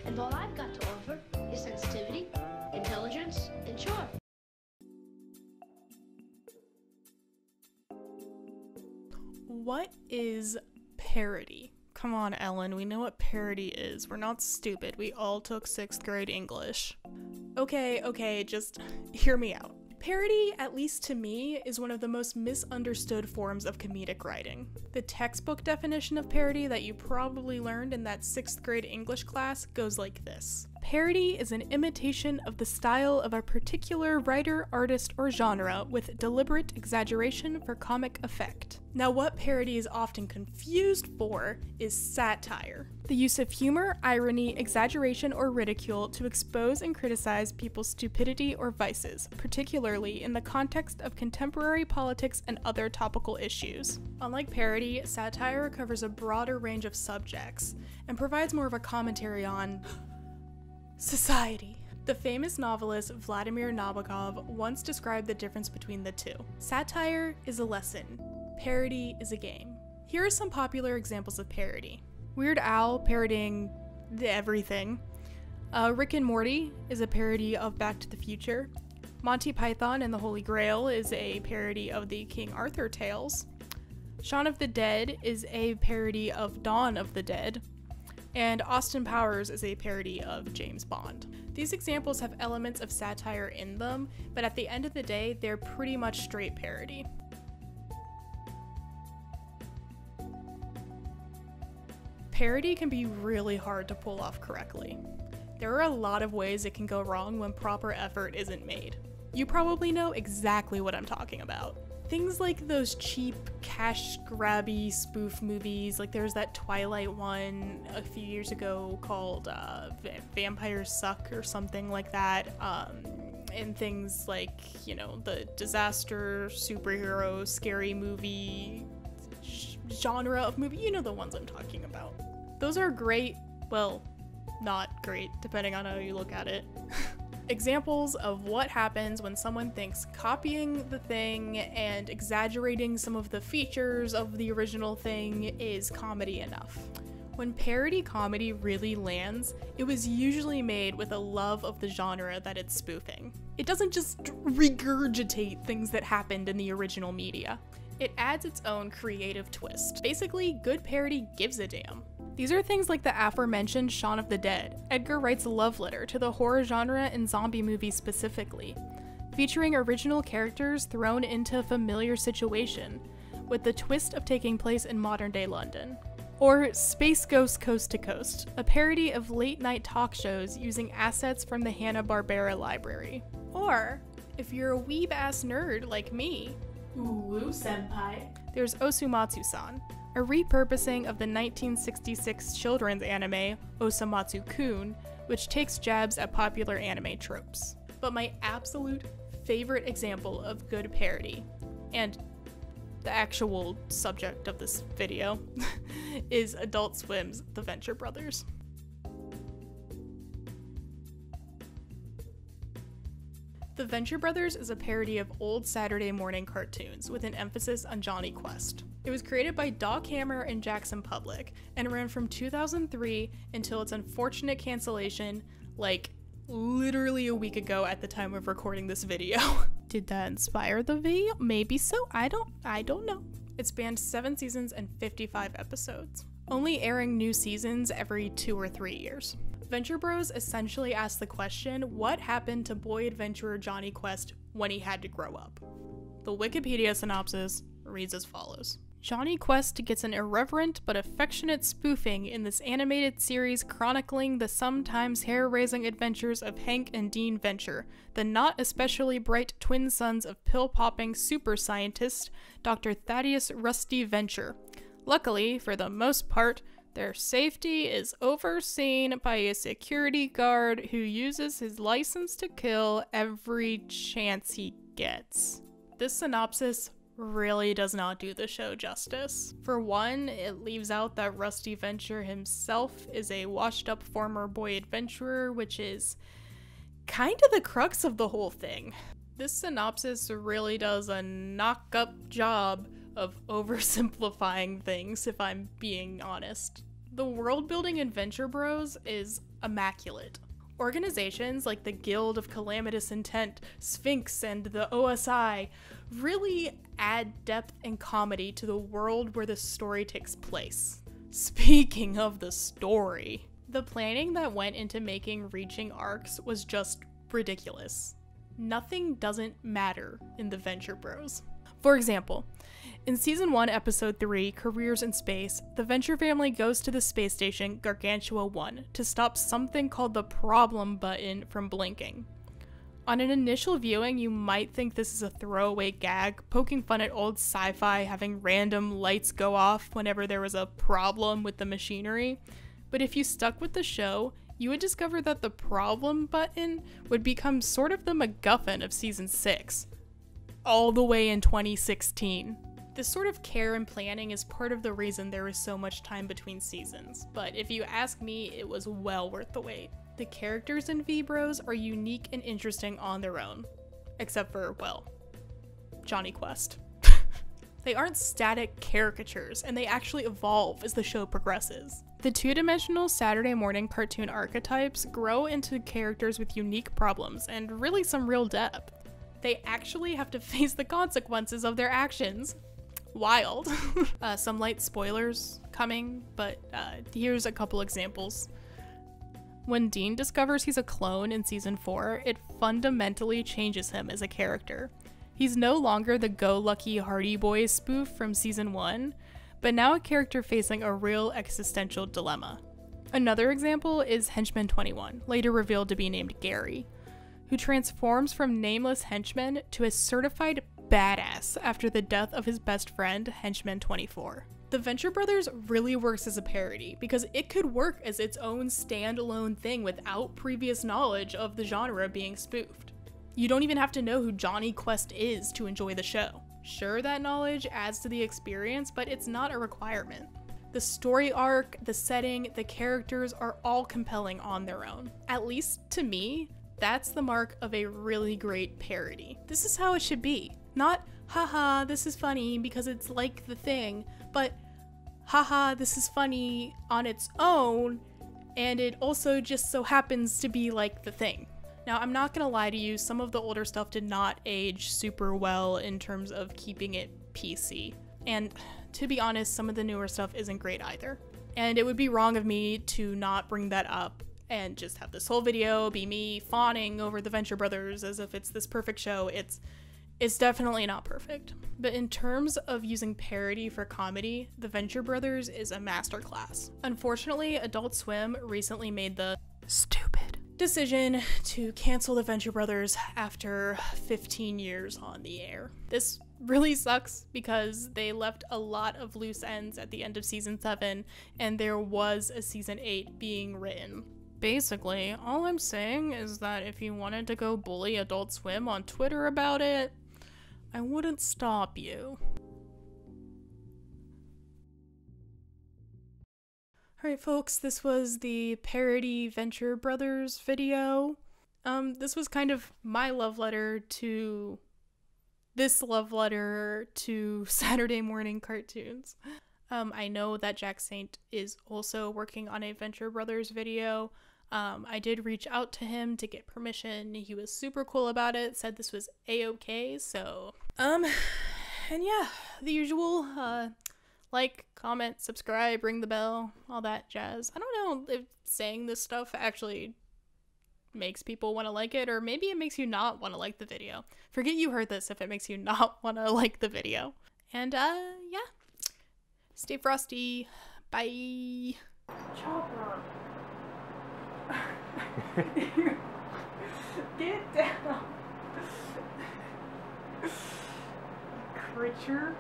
And all I've got to offer is sensitivity, intelligence, and charm. What is parody? Come on, Ellen, we know what parody is. We're not stupid. We all took 6th grade English. Okay, just hear me out. Parody, at least to me, is one of the most misunderstood forms of comedic writing. The textbook definition of parody that you probably learned in that 6th grade English class goes like this. Parody is an imitation of the style of a particular writer, artist, or genre with deliberate exaggeration for comic effect. Now, what parody is often confused for is satire. The use of humor, irony, exaggeration, or ridicule to expose and criticize people's stupidity or vices, particularly in the context of contemporary politics and other topical issues. Unlike parody, satire covers a broader range of subjects and provides more of a commentary on society. The famous novelist Vladimir Nabokov once described the difference between the two. Satire is a lesson. Parody is a game. Here are some popular examples of parody. Weird Al parodying everything. Rick and Morty is a parody of Back to the Future. Monty Python and the Holy Grail is a parody of the King Arthur tales. Shaun of the Dead is a parody of Dawn of the Dead. And Austin Powers is a parody of James Bond. These examples have elements of satire in them, but at the end of the day, they're pretty much straight parody. Parody can be really hard to pull off correctly. There are a lot of ways it can go wrong when proper effort isn't made. You probably know exactly what I'm talking about. Things like those cheap, cash-grabby spoof movies, like there's that Twilight one a few years ago called Vampires Suck or something like that, and things like, you know, the disaster, superhero, scary movie genre of movie, you know the ones I'm talking about. Those are great, well, not great, depending on how you look at it. Examples of what happens when someone thinks copying the thing and exaggerating some of the features of the original thing is comedy enough. When parody comedy really lands, it was usually made with a love of the genre that it's spoofing. It doesn't just regurgitate things that happened in the original media. It adds its own creative twist. Basically, good parody gives a damn. These are things like the aforementioned Shaun of the Dead, Edgar Wright's love letter to the horror genre and zombie movies specifically, featuring original characters thrown into a familiar situation, with the twist of taking place in modern-day London. Or Space Ghost Coast to Coast, a parody of late-night talk shows using assets from the Hanna-Barbera library. Or, if you're a weeb-ass nerd like me, ooh, senpai, there's Osumatsu-san, a repurposing of the 1966 children's anime Osamatsu-kun, which takes jabs at popular anime tropes. But my absolute favorite example of good parody, and the actual subject of this video, is Adult Swim's The Venture Brothers. The Venture Brothers is a parody of old Saturday morning cartoons with an emphasis on Johnny Quest. It was created by Doc Hammer and Jackson Public and ran from 2003 until its unfortunate cancellation, like literally a week ago at the time of recording this video. Did that inspire the video? Maybe so, I don't know. It spanned 7 seasons and 55 episodes, only airing new seasons every 2 or 3 years. Venture Bros essentially asked the question, what happened to boy adventurer Johnny Quest when he had to grow up? The Wikipedia synopsis reads as follows. Johnny Quest gets an irreverent but affectionate spoofing in this animated series chronicling the sometimes hair-raising adventures of Hank and Dean Venture, the not especially bright twin sons of pill-popping super scientist Dr. Thaddeus Rusty Venture. Luckily, for the most part, their safety is overseen by a security guard who uses his license to kill every chance he gets. This synopsis really does not do the show justice. For one, it leaves out that Rusty Venture himself is a washed-up former boy adventurer, which is kind of the crux of the whole thing. This synopsis really does a knock-up job of oversimplifying things, if I'm being honest. The world-building in Venture Bros is immaculate. Organizations like the Guild of Calamitous Intent, Sphinx, and the OSI really add depth and comedy to the world where the story takes place. Speaking of the story, the planning that went into making reaching arcs was just ridiculous. Nothing doesn't matter in the Venture Bros. For example, in Season 1, Episode 3, Careers in Space, the Venture family goes to the space station Gargantua 1 to stop something called the problem button from blinking. On an initial viewing, you might think this is a throwaway gag, poking fun at old sci-fi having random lights go off whenever there was a problem with the machinery, but if you stuck with the show, you would discover that the problem button would become sort of the MacGuffin of Season 6, all the way in 2016. This sort of care and planning is part of the reason there is so much time between seasons, but if you ask me, it was well worth the wait. The characters in V-Bros are unique and interesting on their own, except for, well, Johnny Quest. They aren't static caricatures, and they actually evolve as the show progresses. The two-dimensional Saturday morning cartoon archetypes grow into characters with unique problems and really some real depth. They actually have to face the consequences of their actions. Wild. Some light spoilers coming, but here's a couple examples. When Dean discovers he's a clone in Season 4, it fundamentally changes him as a character. He's no longer the go-lucky Hardy Boys spoof from Season 1, but now a character facing a real existential dilemma. Another example is Henchman 21, later revealed to be named Gary, who transforms from nameless henchman to a certified badass after the death of his best friend, Henchman 24. The Venture Brothers really works as a parody because it could work as its own standalone thing without previous knowledge of the genre being spoofed. You don't even have to know who Johnny Quest is to enjoy the show. Sure, that knowledge adds to the experience, but it's not a requirement. The story arc, the setting, the characters are all compelling on their own. At least to me, that's the mark of a really great parody. This is how it should be. Not, haha, this is funny because it's like the thing, but haha, this is funny on its own, and it also just so happens to be like the thing. Now, I'm not gonna lie to you, some of the older stuff did not age super well in terms of keeping it PC. And to be honest, some of the newer stuff isn't great either. And it would be wrong of me to not bring that up and just have this whole video be me fawning over the Venture Brothers as if it's this perfect show. It's definitely not perfect. But in terms of using parody for comedy, the Venture Brothers is a masterclass. Unfortunately, Adult Swim recently made the stupid decision to cancel the Venture Brothers after 15 years on the air. This really sucks because they left a lot of loose ends at the end of Season 7, and there was a Season 8 being written. Basically, all I'm saying is that if you wanted to go bully Adult Swim on Twitter about it, I wouldn't stop you. Alright folks, this was the parody Venture Brothers video. This was kind of my love letter to Saturday morning cartoons. I know that Jack Saint is also working on a Venture Brothers video. I did reach out to him to get permission. He was super cool about it, said this was a-okay, so and yeah, the usual, like, comment, subscribe, ring the bell, all that jazz. I don't know if saying this stuff actually makes people want to like it, or maybe it makes you not want to like the video. Forget you heard this if it makes you not want to like the video. And yeah, stay frosty. Bye. Chopper. Get down. Creature.